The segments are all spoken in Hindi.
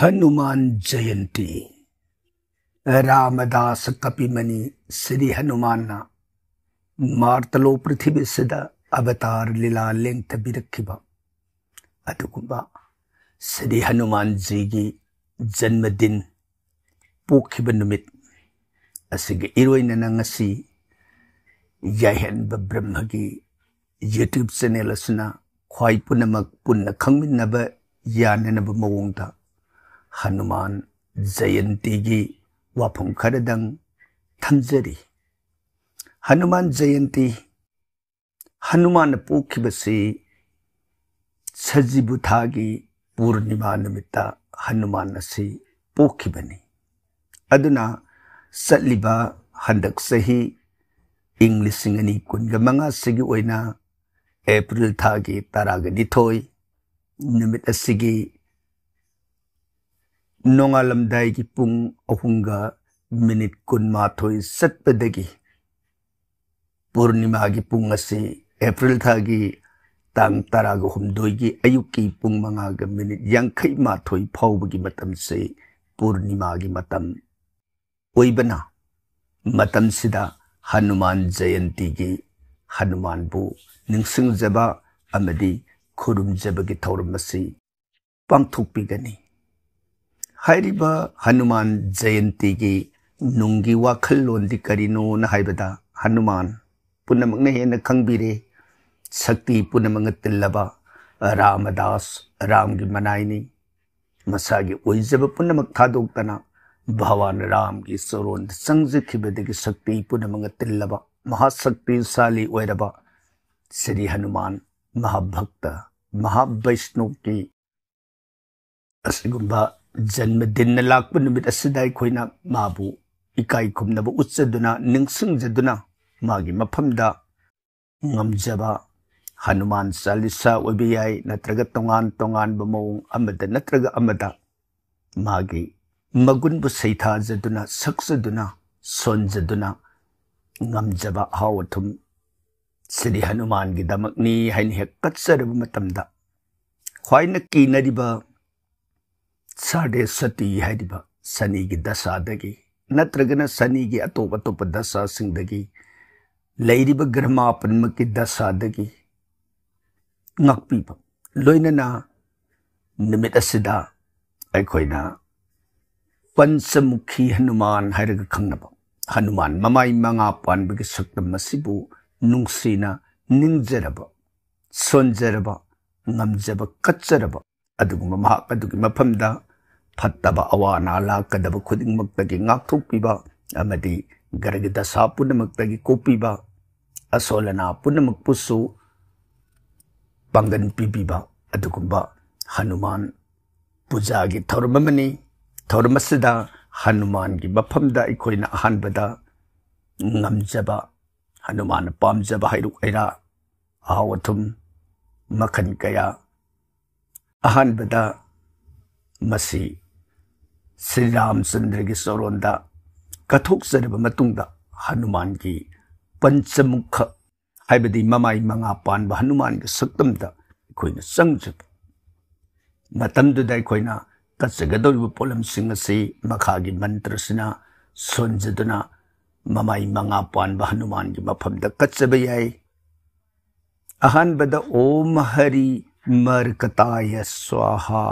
हनुमान जयंती रामदास कपिमणि श्री हनुमान मार्तलो पृथ्वी सिदा अवतार लीला लेंथबिरखिबा अदुगुंबा श्री हनुमान जी की जन्मदिन पोखिबा नुमित असिगे इरोइनना ngasi याहेनबा ब्रह्म की यूट्यूब चैनल असना ख्वाई पुनमक पुन्न खंगमिनबा याननबा मवोंगदा हनुमान जयंती की वाफम खरदंग थमजरी हनुमान जयंती हनुमान पोखिबसे सजिबुथा की पूर्णिमा निमित्ता हनुमान असी पोखिबनी अदुना सलिबा हंदक सही इंग्लिश सिंगनी कुनगा मंगा सिगी ओइना अप्रैल था की तरागा निथोई निमित असिगी नोंगालमदाई की पुंग अहुंगा मिनिट कुनमाथोई सत्पदगी पूर्णिमा की पुंग असी अप्रैल था की तांग तरागा हुमदोई की अयुक की पुंग मंगागा मिनिट यांखई माथोई फाउबगी मतम से पूर्णिमा की मतम ओइबना मतम सिदा हनुमान जयंती की हनुमान बु निंगसिंगजबा अमदी खुरुमजबगी थौरमसी पांगथोकपिगनी हाइरिबा हनुमान जयंती की नुंगी वाखल्लोंदी करिनो न हाइबदा हनुमान पुनमंगने हेन खंगबिरे शक्ति पुनमंग तिल्लबा रामदास राम की मनाइनी मसागी ओइजब पुनमक थादोक्तना भगवान राम की सरोन संगजखिबदगी शक्ति पुनमंग तिल्लबा महाशक्तिशाली ओइरबा श्री हनुमान महाभक्त महावैष्णव की असिगुंबा जन्मदिन लाक्प नुमित असिदा अखोइना माबु इकाई खुमनबा उत्सदुना निंगसिंगजदुना मागी मफमदा ngamjaba हनुमान चालीसा ओबियाई नत्रगा तोंगान तोंगान बमोंग अमदा नत्रगा अमदा मागी मगुन बु सैथा जदुना सक्सदुना सोनजदुना ngamjaba हावथुम श्री हनुमान की दमकनी हाइन हे कत्सरब मतमदा ख्वाइना कीनरिबा साढ़े सती हाइरिबा सनी की दशादगी नत्रगना सनी की अतोप अतोप दशा सिंगदगी लैरिबा ग्रहमापन की दशादगी ngakpiba loinana nimit asida aikoina panchamukhi hanuman hairaga khangnaba hanuman mamai manga panbagi saktam masibu nungsina ningjaraba sonjaraba ngamjaba katjaraba aduguma mahak adugi mafamda fattaba awana lakadaba khudingmaktagi ngakthokpiba amadi garagi dasa punamakdagi kopiba asolana punamakpusu पंगन पीबीबा अदुगुंबा Hanuman पूजा की थौरममनी थौरमसदा हनुमान की मफमदा इखोइना अहानबदा ngamjaba हनुमान पामजबा हाइरुक ऐरा हावथुम मखन कया अहानबदा मसी श्री रामचंद्र की सरोंदा कथोक्सरब मतुंगदा हनुमान की पंचमुख हाइबदी ममाई मंगा पानबा हनुमान के सक्तमदा अखोइना संगजब मतमदुदा अखोइना कचगदौरिबा पोलमसिंग असि मखागी मंत्रसिना सोनजदुना ममाई मंगा पानबा हनुमान की मफमदा कचब याई अहानबदा ओम हरि मरकताय स्वाहा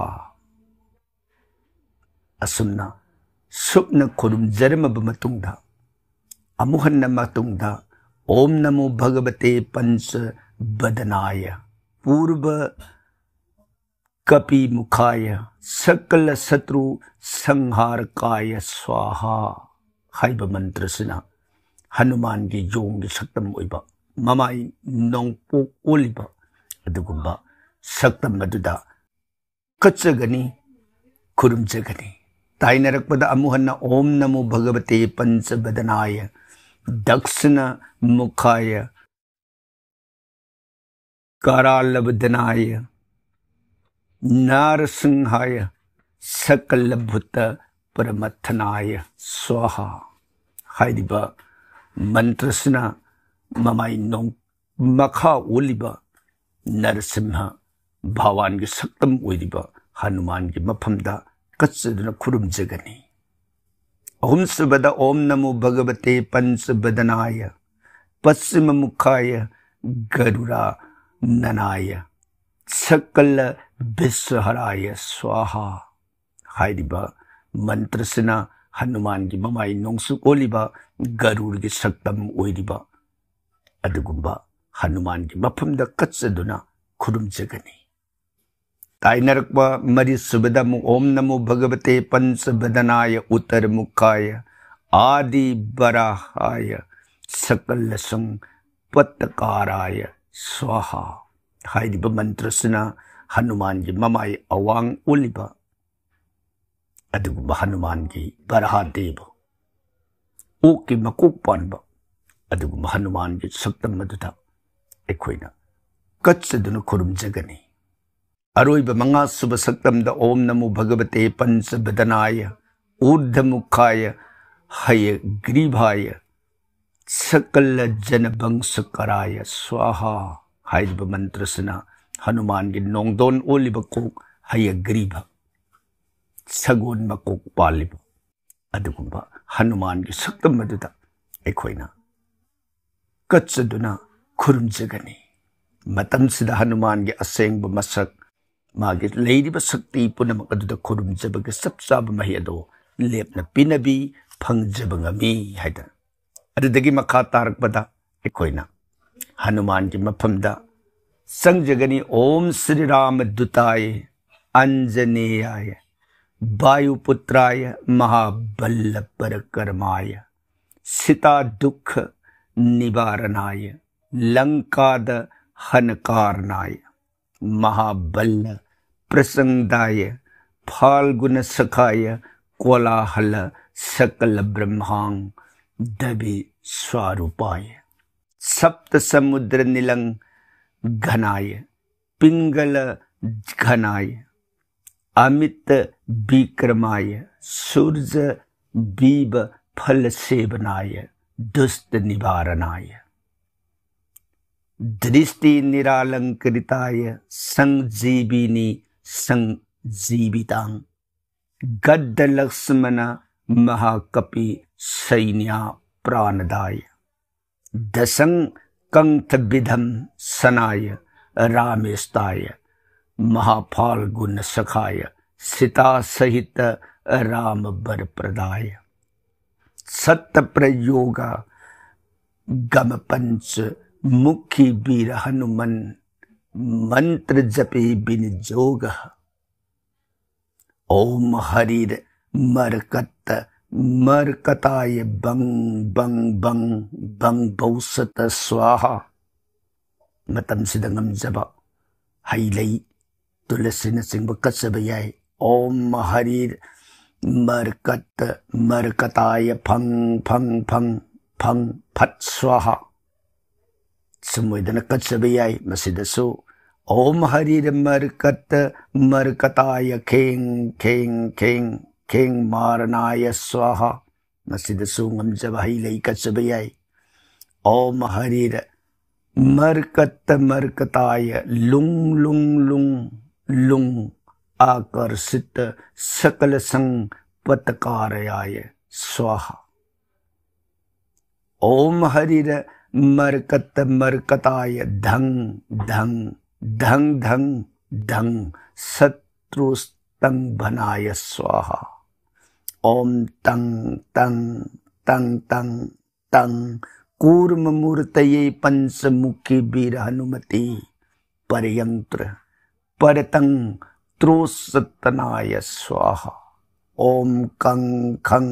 असुमना सुप्न खुरुम जरमब मतुंगदा अमुहन्ना मतुंगदा ओम नमो भगवते पंच बदनाय पूर्व कपि मुखाय सकल शत्रु संहारकाय स्वाहा हाइब मंत्र सिना हनुमान की योंग की सक्तम ओइबा ममाई नोंगपो ओलिबा अदुगुंबा सक्तम मदुदा कच्चगनी खुरुमजगनी ताइनरकपदा अमुहन्ना ओम नमो भगवते पंच बदनाय दक्षिण मुखाय करालबदनाय नारसिंहाय सकल भूत परमथनाय स्वाहा हाइरिबा मंत्रसिना ममाई नोंग मखा ओलिबा नरसिंह भगवान की सक्तम ओइरिबा हनुमान की मफमदा कच्चदुना खुरुमजगनी अहुम सुबदा ओम नमो भगवते पंचबदनाय पश्चिम मुखाय गरुड़ा ननाय सकल विश्वहराय स्वाहा हाइरिबा मंत्रसिना हनुमान की ममाई नोंसु ओलिबा गरुड़ की सक्तम ओइरिबा अदुगुंबा हनुमान की मफमदा कच्चदुना खुरुमजगनी ताइनरक्बा मरि सुबदम ओम नमो भगवते पंचबदनाय उत्तर मुखाय आदि बराहाय सकल संपत्काराय स्वाहा हाइरिबा मंत्रसिना हनुमान की ममाई अवांग ओलिबा अदुगुंबा हनुमान की बराहदेव ओ की मकोक पानबा अदुगुंबा हनुमान की सक्तम मदुदा एखोइना कच्चदुना खुरुमजगनी अरोइब मंगा सुब सक्तमदा ओम नमो भगवते पंचबदनाय ऊर्ध्वमुखाय हयग्रीवाय सकल जनवंशकराय स्वाहा हाइरिब मंत्रसिना हनुमान की नोंगदोन ओलिब कोक हयग्रीव सगोन मकोक पालिब अदुगुंबा हनुमान की सक्तम मदुदा एखोइना कच्चदुना खुरुमजगनी मतमसिदा हनुमान की असेंब मसक मागे लेरिब शक्ति पुनमक अदुदा खुरुमजबगे सब चाब महि अदो लेपना पिनबी फंगजबंगमी हाइदा अदुदगी मखा तारकपदा एखोइना हनुमान की मफमदा संजगनी ओम श्री राम दूताय अंजनेयाय वायुपुत्राय महाबल परकर्माय सीता दुख निवारणाय लंकाद हनकारणाय महाबल प्रसंगाय फाल्गुन सखाय कोलाहल सकल ब्रह्मांग दवि स्वरूपाय सप्त समुद्र नीलंग घनाय पिंगल घनाय अमित विक्रमाय सूर्य बीब फल सेवनाय दुष्ट निवारणाय दृष्टि निरालंकृताय संजीविनी संजीवितां गद्द लक्ष्मण महाकपि सैन्या प्राणदाय दशं कंठ विधम सनाय रामेस्ताय महाफाल्गुन सखाय सीता सहित राम वर प्रदाय सत्य प्रयोग गम पंच मुखी वीर हनुमन मंत्र जपे बिन जोग ओम हरिर मरकत मरकताय बंग बंग बंग बंग बौसत स्वाहा मतम सिदंगम जबा हईलई तुलसी नसिंग कच्चब याय ओम हरिर मरकत मरकताय फंग फंग फंग फंग फट स्वाहा समुदन कच्चब याय मसिदसु ओम हरिर मरकत मरकताय खेंग खेंग खेंग खेंग मारनाय स्वाहा मसिदसु ngमजब हईलई कच्चब याय ओम हरिर मरकत मरकताय लुंग लुंग लुंग लुंग आकर्षित सकल संपत्काराय स्वाहा ओम हरिर मरकत मरकताय धंग धंग धंग धंग धंग शत्रुस्तंभनाय स्वाहा ओम तंग तंग तंग तंग तंग कूर्म मूर्तये पंचमुखी वीर हनुमति परयंत्र परतंग त्रोसतनाय स्वाहा ओम कंग खंग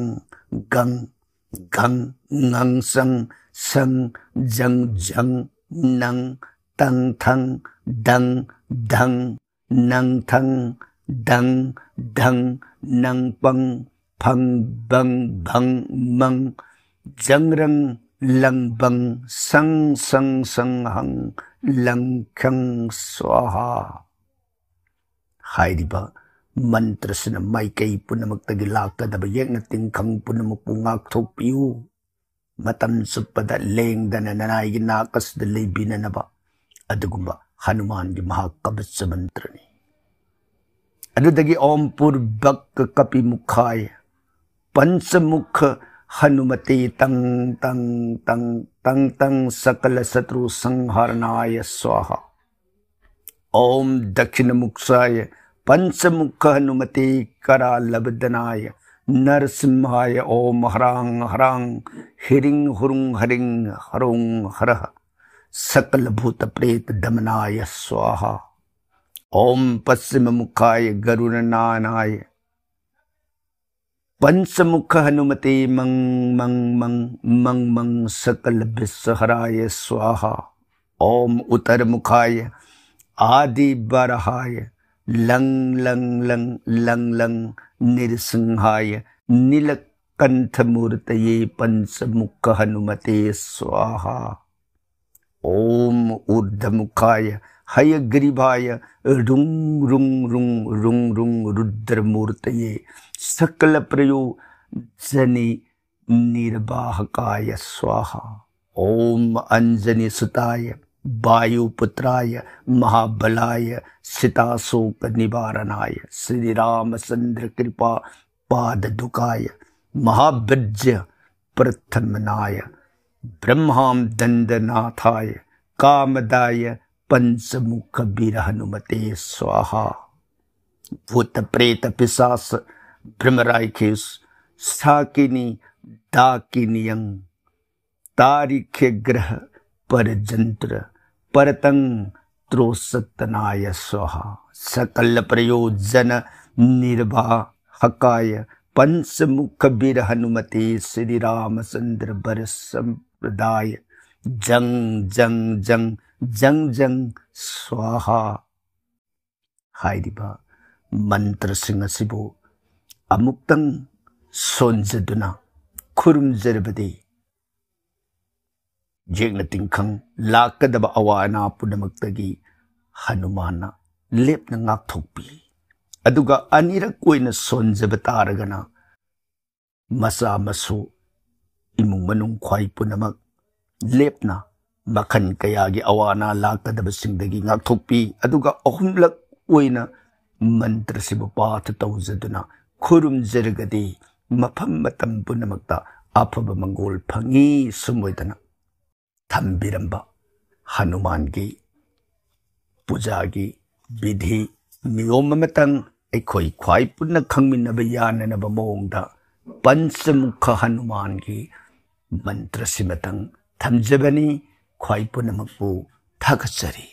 गंग घंग ngंग संग संग जंग जंग नंग तंग थंग दंग धंग नंग थंग दंग धंग नंग पंग फंग बंग भंग मंग जंगरंग लंग बंग संग संग संग हंग लंग खंग स्वाहा हाइरिबा मंत्र सिना माइकई पुनमक्तगी लाकदब येंगना तिंखंग पुनमकु ngakthopiu matam suppada lengdana nanaygi nakasda leibinanaba adugumba hanuman gi mahakabasa mantrani अदुदगी ओम पूर्वक कपि मुखाय पंचमुख हनुमते तंग तंग तंग तंग तंग सकल शत्रु संहरणाय स्वाहा। ओम दक्षिण मुखाय पंचमुख हनुमते करालबदनाय नरसिंहाय ओम हरांग हरांग हिरिंग हुरुंग हरिंग हरुंग हरः सकल भूत प्रेत दमनाय स्वाहा। ओम पश्चिम मुखाय गरुड़नानाय पंचमुख हनुमते मंग मंग मंग मंग मंग सकल विश्वहराय स्वाहा। ओम उत्तर मुखाय आदि बरहाय लंग लंग लंग लंग लंग निरसिंहाय नीलकंठ मूर्तये पंचमुख हनुमते स्वाहा। ओम ऊर्ध्वमुखाय हयग्रीवाय रुंग रुंग रुंग रुंग रुंग रुद्रमूर्तये सकल प्रयोजने निर्वाहकाय स्वाहा। ओम अंजनी सुताय वायुपुत्राय महाबलाय सीताशोक निवारणाय श्री रामचंद्र कृपा पादुकाय महावीर्य प्रथमनाय ब्रह्मां दंडनाथाय कामदाय पंचमुख वीर हनुमते स्वाहा। भूत प्रेत पिशाच भ्रमराक्षस साकिनी डाकिनियं तारिख ग्रह परजंत्र परतंग त्रोसतनाय स्वाहा। सकल प्रयोजन निर्वाहकाय पंचमुख वीर हनुमते श्री रामचंद्र वर संप्रदाय जंग जंग जंग जंग जंग स्वाहा। हाइरिबा मंत्र सिंह असिबु अमुक्तंग सोंजदुना खुरुमजरबदे जेंगना तिंखंग लाकदब अवाना पुनमक्तगी हनुमाना लेपना ngakthopi aduga anirak koina sonjaba taragana masa masu imung manung khwai punamak lepna makhan kayagi awana lakadaba singdagi ngakthopi aduga ahumlak oina mantra sibu path tawjaduna khurum jargadi mafam matam punamakta afaba mangol phangi sumoidana थम्बिरंबा Hanuman की पूजा की विधि नियम मतंग एखोई ख्वाई पुन्न खंगमिनब याननब मोंगदा पंचमुख हनुमान की मंत्र सिमतंग थमजबनी ख्वाई पुनमकु थगचरी।